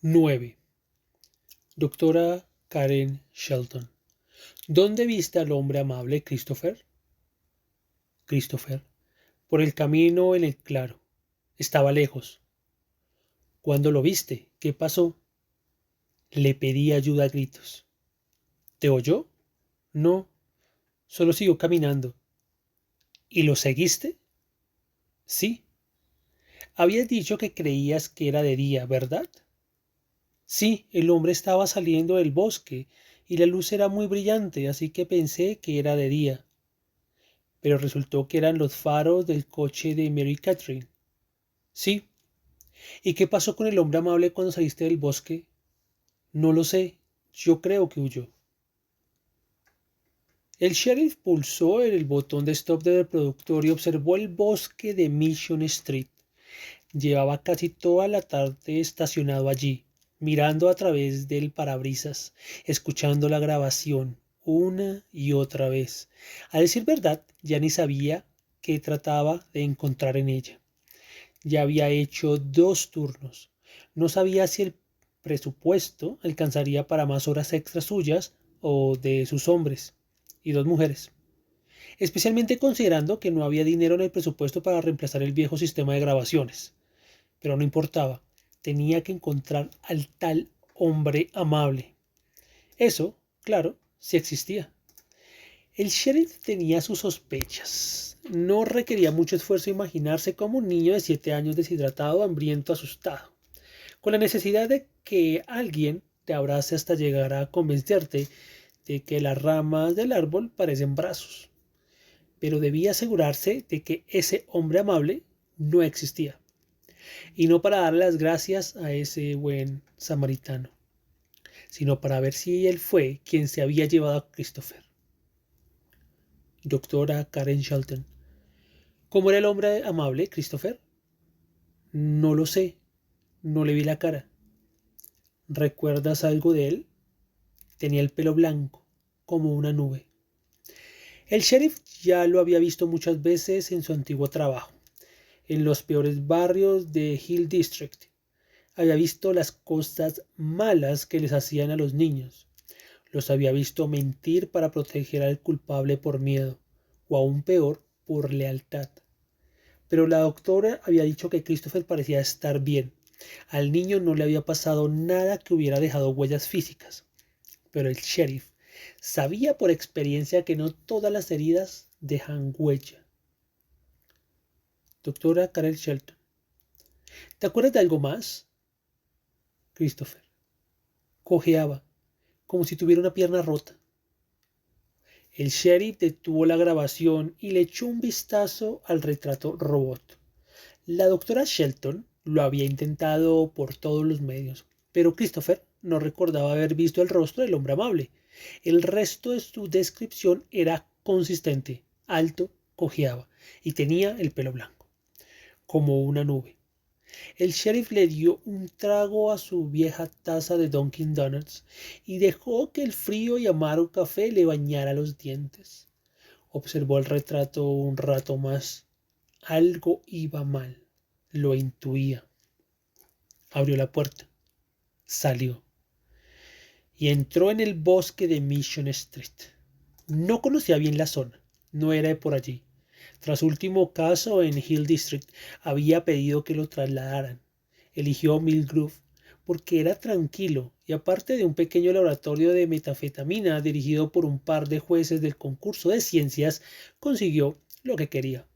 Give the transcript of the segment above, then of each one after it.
9. Doctora Karen Shelton. ¿Dónde viste al hombre amable, Christopher? Christopher. Por el camino en el claro. Estaba lejos. ¿Cuándo lo viste? ¿Qué pasó? Le pedí ayuda a gritos. ¿Te oyó? No, solo siguió caminando. ¿Y lo seguiste? Sí. Habías dicho que creías que era de día, ¿verdad? Sí, el hombre estaba saliendo del bosque y la luz era muy brillante, así que pensé que era de día. Pero resultó que eran los faros del coche de Mary Catherine. Sí. ¿Y qué pasó con el hombre amable cuando saliste del bosque? No lo sé. Yo creo que huyó. El sheriff pulsó el botón de stop del reproductor y observó el bosque de Mission Street. Llevaba casi toda la tarde estacionado allí, mirando a través del parabrisas, escuchando la grabación una y otra vez. A decir verdad, ya ni sabía qué trataba de encontrar en ella. Ya había hecho 2 turnos. No sabía si el presupuesto alcanzaría para más horas extras suyas o de sus hombres y 2 mujeres, especialmente considerando que no había dinero en el presupuesto para reemplazar el viejo sistema de grabaciones. Pero no importaba, tenía que encontrar al tal hombre amable. Eso, claro, sí existía. El sheriff tenía sus sospechas. No requería mucho esfuerzo imaginarse como un niño de 7 años deshidratado, hambriento, asustado, con la necesidad de que alguien te abrace hasta llegar a convencerte de que las ramas del árbol parecen brazos. Pero debía asegurarse de que ese hombre amable no existía. Y no para darle las gracias a ese buen samaritano, sino para ver si él fue quien se había llevado a Christopher. Doctora Karen Shelton. ¿Cómo era el hombre amable, Christopher? No lo sé, no le vi la cara. ¿Recuerdas algo de él? Tenía el pelo blanco, como una nube. El sheriff ya lo había visto muchas veces en su antiguo trabajo, en los peores barrios de Hill District. Había visto las cosas malas que les hacían a los niños. Los había visto mentir para proteger al culpable por miedo, o aún peor, por lealtad. Pero la doctora había dicho que Christopher parecía estar bien. Al niño no le había pasado nada que hubiera dejado huellas físicas. Pero el sheriff sabía por experiencia que no todas las heridas dejan huella. Doctora Karen Shelton. ¿Te acuerdas de algo más? Christopher. Cojeaba, como si tuviera una pierna rota. El sheriff detuvo la grabación y le echó un vistazo al retrato robot. La doctora Shelton lo había intentado por todos los medios, pero Christopher no recordaba haber visto el rostro del hombre amable. El resto de su descripción era consistente, alto, cojeaba y tenía el pelo blanco, como una nube. El sheriff le dio un trago a su vieja taza de Dunkin' Donuts y dejó que el frío y amargo café le bañara los dientes. Observó el retrato un rato más. Algo iba mal. Lo intuía. Abrió la puerta. Salió. Y entró en el bosque de Mission Street. No conocía bien la zona. No era de por allí. Tras su último caso en Hill District, había pedido que lo trasladaran. Eligió Mill Grove porque era tranquilo y aparte de un pequeño laboratorio de metanfetamina dirigido por un par de jueces del concurso de ciencias, consiguió lo que quería.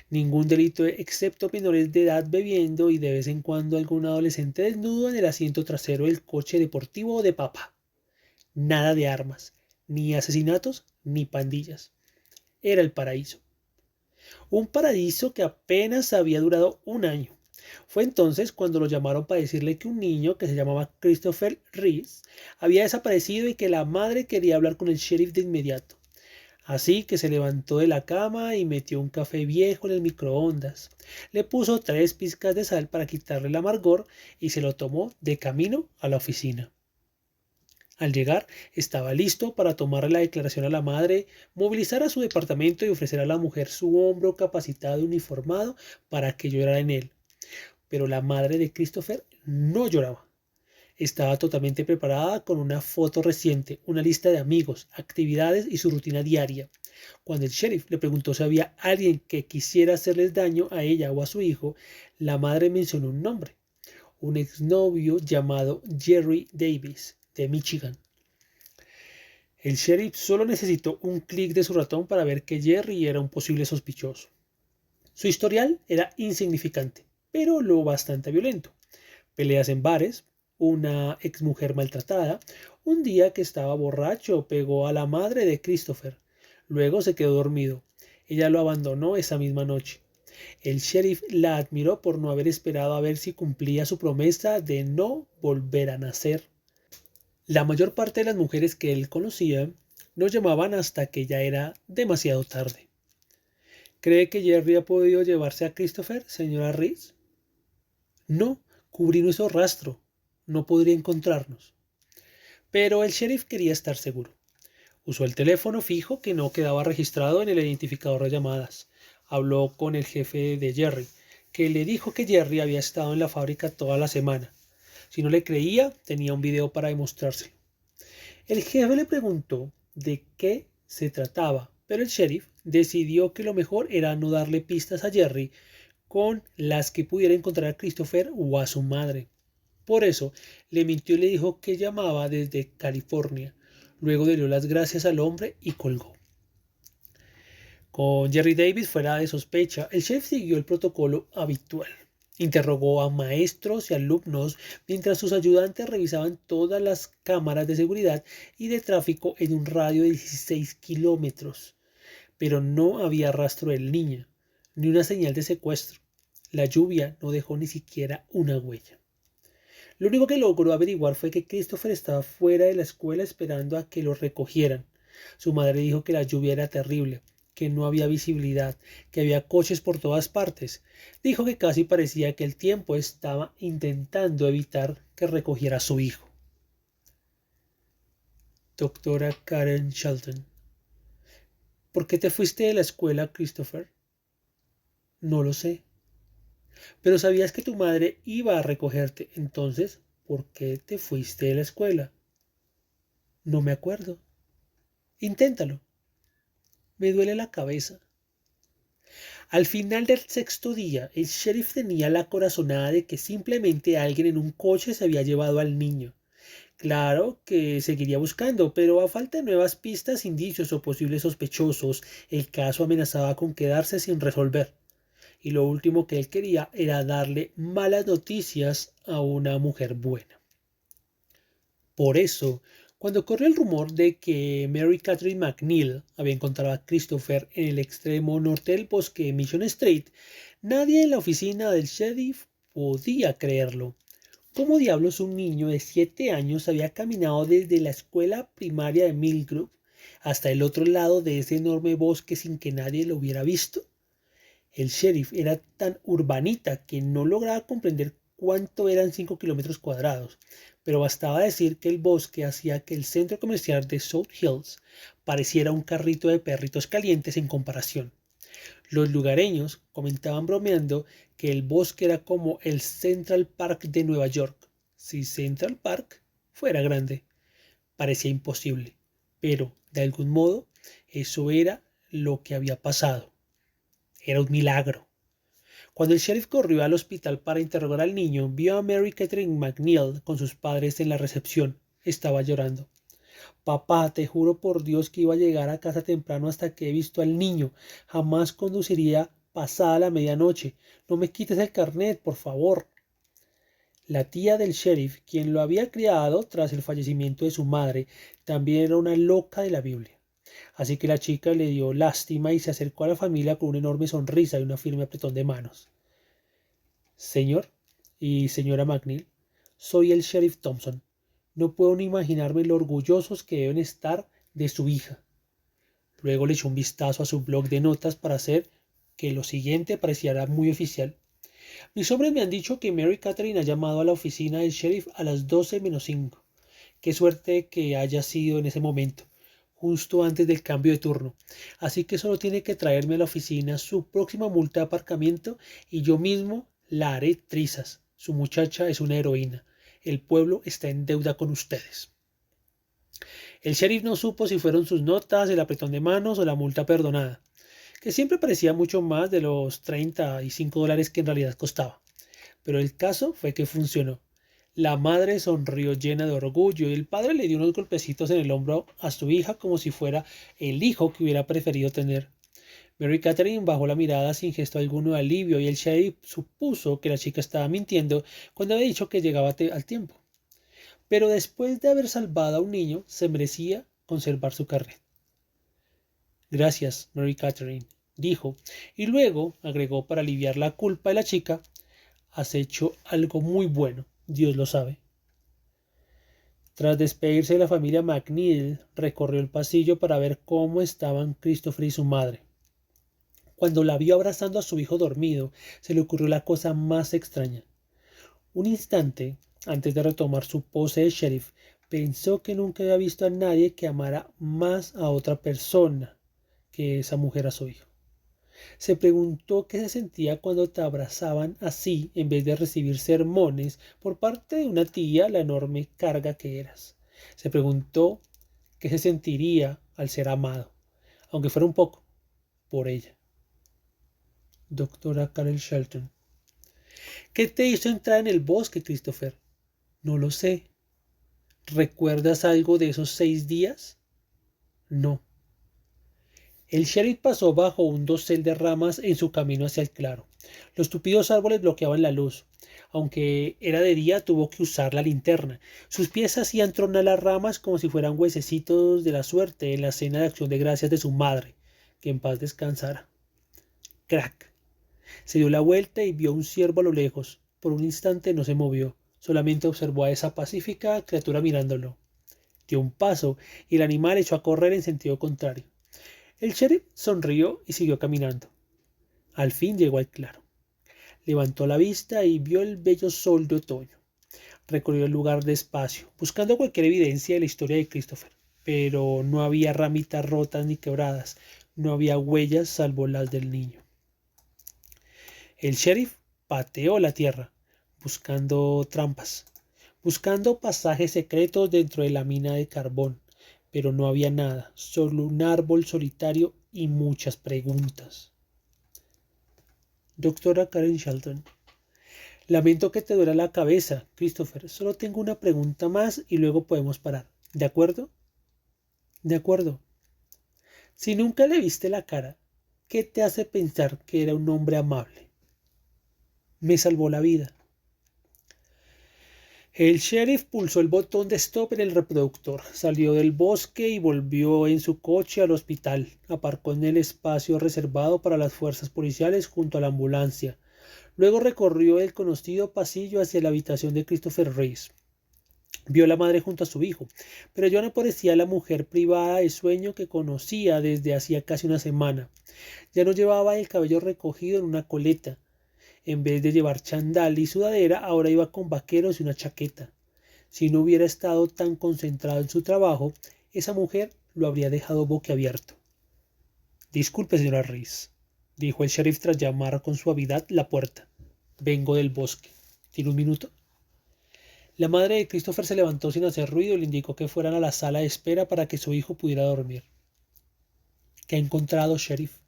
Ningún delito excepto menores de edad bebiendo y de vez en cuando algún adolescente desnudo en el asiento trasero del coche deportivo de papá. Nada de armas, ni asesinatos, ni pandillas. Era el paraíso. Un paraíso que apenas había durado un año. Fue entonces cuando lo llamaron para decirle que un niño que se llamaba Christopher Reese había desaparecido y que la madre quería hablar con el sheriff de inmediato. Así que se levantó de la cama y metió un café viejo en el microondas. Le puso 3 pizcas de sal para quitarle el amargor y se lo tomó de camino a la oficina. Al llegar, estaba listo para tomarle la declaración a la madre, movilizar a su departamento y ofrecer a la mujer su hombro capacitado y uniformado para que llorara en él. Pero la madre de Christopher no lloraba. Estaba totalmente preparada con una foto reciente, una lista de amigos, actividades y su rutina diaria. Cuando el sheriff le preguntó si había alguien que quisiera hacerles daño a ella o a su hijo, la madre mencionó un nombre, un exnovio llamado Jerry Davis, de Michigan. El sheriff solo necesitó un clic de su ratón para ver que Jerry era un posible sospechoso. Su historial era insignificante, pero lo bastante violento. Peleas en bares, una exmujer maltratada, un día que estaba borracho pegó a la madre de Christopher. Luego se quedó dormido. Ella lo abandonó esa misma noche. El sheriff la admiró por no haber esperado a ver si cumplía su promesa de no volver a nacer. La mayor parte de las mujeres que él conocía no llamaban hasta que ya era demasiado tarde. ¿Cree que Jerry ha podido llevarse a Christopher, señora Reese? No, cubrí nuestro rastro. No podría encontrarnos. Pero el sheriff quería estar seguro. Usó el teléfono fijo que no quedaba registrado en el identificador de llamadas. Habló con el jefe de Jerry, que le dijo que Jerry había estado en la fábrica toda la semana. Si no le creía, tenía un video para demostrárselo. El jefe le preguntó de qué se trataba, pero el sheriff decidió que lo mejor era no darle pistas a Jerry con las que pudiera encontrar a Christopher o a su madre. Por eso le mintió y le dijo que llamaba desde California. Luego le dio las gracias al hombre y colgó. Con Jerry Davis fuera de sospecha, el sheriff siguió el protocolo habitual. Interrogó a maestros y alumnos mientras sus ayudantes revisaban todas las cámaras de seguridad y de tráfico en un radio de 16 kilómetros. Pero no había rastro del niño, ni una señal de secuestro. La lluvia no dejó ni siquiera una huella. Lo único que logró averiguar fue que Christopher estaba fuera de la escuela esperando a que lo recogieran. Su madre dijo que la lluvia era terrible, que no había visibilidad, que había coches por todas partes. Dijo que casi parecía que el tiempo estaba intentando evitar que recogiera a su hijo. Doctora Karen Shelton. ¿Por qué te fuiste de la escuela, Christopher? No lo sé. Pero sabías que tu madre iba a recogerte. Entonces, ¿por qué te fuiste de la escuela? No me acuerdo. Inténtalo. Me duele la cabeza. Al final del sexto día, el sheriff tenía la corazonada de que simplemente alguien en un coche se había llevado al niño. Claro que seguiría buscando, pero a falta de nuevas pistas, indicios o posibles sospechosos, el caso amenazaba con quedarse sin resolver. Y lo último que él quería era darle malas noticias a una mujer buena. Por eso, cuando corrió el rumor de que Mary Catherine McNeil había encontrado a Christopher en el extremo norte del bosque de Mission Street, nadie en la oficina del sheriff podía creerlo. ¿Cómo diablos un niño de 7 años había caminado desde la escuela primaria de Millgrove hasta el otro lado de ese enorme bosque sin que nadie lo hubiera visto? El sheriff era tan urbanita que no lograba comprender cuánto eran 5 kilómetros cuadrados, pero bastaba decir que el bosque hacía que el centro comercial de South Hills pareciera un carrito de perritos calientes en comparación. Los lugareños comentaban bromeando que el bosque era como el Central Park de Nueva York. Si Central Park fuera grande, parecía imposible, pero de algún modo eso era lo que había pasado. Era un milagro. Cuando el sheriff corrió al hospital para interrogar al niño, vio a Mary Catherine McNeil con sus padres en la recepción. Estaba llorando. Papá, te juro por Dios que iba a llegar a casa temprano hasta que he visto al niño. Jamás conduciría pasada la medianoche. No me quites el carnet, por favor. La tía del sheriff, quien lo había criado tras el fallecimiento de su madre, también era una loca de la Biblia. Así que la chica le dio lástima y se acercó a la familia con una enorme sonrisa y un firme apretón de manos. Señor y señora McNeil, soy el sheriff Thompson. No puedo ni imaginarme lo orgullosos que deben estar de su hija. Luego le echó un vistazo a su bloc de notas para hacer que lo siguiente pareciera muy oficial. Mis hombres me han dicho que Mary Catherine ha llamado a la oficina del sheriff a las 12:05. Qué suerte que haya sido en ese momento, justo antes del cambio de turno. Así que solo tiene que traerme a la oficina su próxima multa de aparcamiento y yo mismo la haré trizas. Su muchacha es una heroína. El pueblo está en deuda con ustedes. El sheriff no supo si fueron sus notas, el apretón de manos o la multa perdonada, que siempre parecía mucho más de los $35 que en realidad costaba. Pero el caso fue que funcionó. La madre sonrió llena de orgullo y el padre le dio unos golpecitos en el hombro a su hija como si fuera el hijo que hubiera preferido tener. Mary Catherine bajó la mirada sin gesto alguno de alivio y el sheriff supuso que la chica estaba mintiendo cuando había dicho que llegaba al tiempo. Pero después de haber salvado a un niño, se merecía conservar su carnet. Gracias, Mary Catherine, dijo, y luego agregó para aliviar la culpa de la chica, has hecho algo muy bueno, Dios lo sabe. Tras despedirse de la familia McNeil, recorrió el pasillo para ver cómo estaban Christopher y su madre. Cuando la vio abrazando a su hijo dormido, se le ocurrió la cosa más extraña. Un instante, antes de retomar su pose de sheriff, pensó que nunca había visto a nadie que amara más a otra persona que esa mujer a su hijo. Se preguntó qué se sentía cuando te abrazaban así en vez de recibir sermones por parte de una tía la enorme carga que eras. Se preguntó qué se sentiría al ser amado, aunque fuera un poco, por ella. Doctora Carol Shelton. ¿Qué te hizo entrar en el bosque, Christopher? No lo sé. ¿Recuerdas algo de esos 6 días? No. El sheriff pasó bajo un dosel de ramas en su camino hacia el claro. Los tupidos árboles bloqueaban la luz. Aunque era de día, tuvo que usar la linterna. Sus pies hacían tronar las ramas como si fueran huesecitos de la suerte en la cena de acción de gracias de su madre, que en paz descansara. Crack. Se dio la vuelta y vio un ciervo a lo lejos. Por un instante no se movió, solamente observó a esa pacífica criatura mirándolo. Dio un paso y el animal echó a correr en sentido contrario. El sheriff sonrió y siguió caminando. Al fin llegó al claro. Levantó la vista y vio el bello sol de otoño. Recorrió el lugar despacio, buscando cualquier evidencia de la historia de Christopher, pero no había ramitas rotas ni quebradas, no había huellas salvo las del niño. El sheriff pateó la tierra, buscando trampas, buscando pasajes secretos dentro de la mina de carbón, pero no había nada, solo un árbol solitario y muchas preguntas. Doctora Karen Shelton. Lamento que te duela la cabeza, Christopher. Solo tengo una pregunta más y luego podemos parar. ¿De acuerdo? De acuerdo. Si nunca le viste la cara, ¿qué te hace pensar que era un hombre amable? Me salvó la vida. El sheriff pulsó el botón de stop en el reproductor, salió del bosque y volvió en su coche al hospital. Aparcó en el espacio reservado para las fuerzas policiales junto a la ambulancia. Luego recorrió el conocido pasillo hacia la habitación de Christopher Reese. Vio a la madre junto a su hijo, pero ya no parecía la mujer privada de sueño que conocía desde hacía casi una semana. Ya no llevaba el cabello recogido en una coleta. En vez de llevar chandal y sudadera, ahora iba con vaqueros y una chaqueta. Si no hubiera estado tan concentrado en su trabajo, esa mujer lo habría dejado boquiabierto. Disculpe, señora Reese, dijo el sheriff tras llamar con suavidad la puerta. Vengo del bosque. ¿Tiene un minuto? La madre de Christopher se levantó sin hacer ruido y le indicó que fueran a la sala de espera para que su hijo pudiera dormir. ¿Qué ha encontrado, sheriff?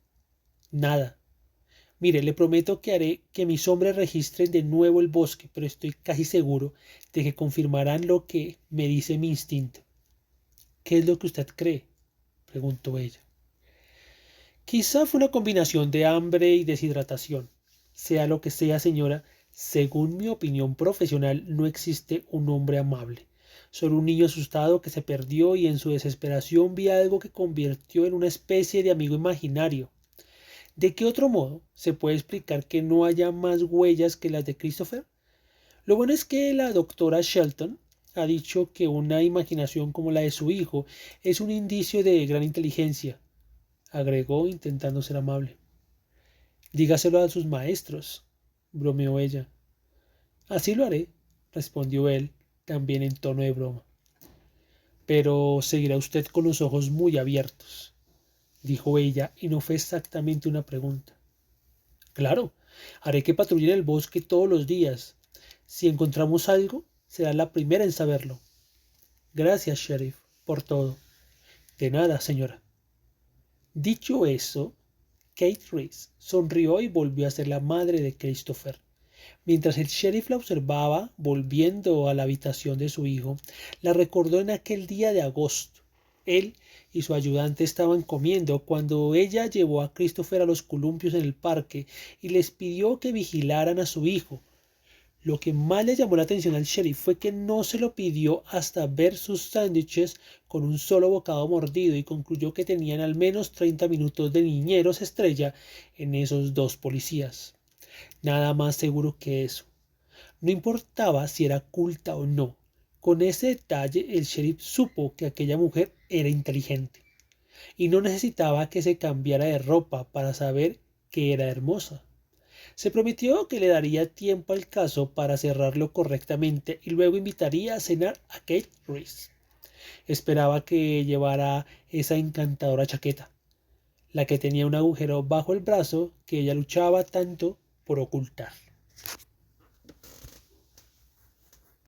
Nada. Mire, le prometo que haré que mis hombres registren de nuevo el bosque, pero estoy casi seguro de que confirmarán lo que me dice mi instinto. ¿Qué es lo que usted cree? Preguntó ella. Quizá fue una combinación de hambre y deshidratación. Sea lo que sea, señora, según mi opinión profesional, no existe un hombre amable. Solo un niño asustado que se perdió y en su desesperación vi algo que convirtió en una especie de amigo imaginario. ¿De qué otro modo se puede explicar que no haya más huellas que las de Christopher? Lo bueno es que la doctora Shelton ha dicho que una imaginación como la de su hijo es un indicio de gran inteligencia, agregó intentando ser amable. Dígaselo a sus maestros, bromeó ella. Así lo haré, respondió él, también en tono de broma. Pero seguirá usted con los ojos muy abiertos, dijo ella, y no fue exactamente una pregunta. Claro, haré que patrullen el bosque todos los días. Si encontramos algo, será la primera en saberlo. Gracias, sheriff, por todo. De nada, señora. Dicho eso, Kate Reese sonrió y volvió a ser la madre de Christopher. Mientras el sheriff la observaba volviendo a la habitación de su hijo, la recordó en aquel día de agosto. Él y su ayudante estaban comiendo cuando ella llevó a Christopher a los columpios en el parque y les pidió que vigilaran a su hijo. Lo que más le llamó la atención al sheriff fue que no se lo pidió hasta ver sus sándwiches con un solo bocado mordido y concluyó que tenían al menos 30 minutos de niñeros estrella en esos dos policías. Nada más seguro que eso. No importaba si era culta o no. Con ese detalle el sheriff supo que aquella mujer era inteligente y no necesitaba que se cambiara de ropa para saber que era hermosa. Se prometió que le daría tiempo al caso para cerrarlo correctamente y luego invitaría a cenar a Kate Reese. Esperaba que llevara esa encantadora chaqueta, la que tenía un agujero bajo el brazo que ella luchaba tanto por ocultar.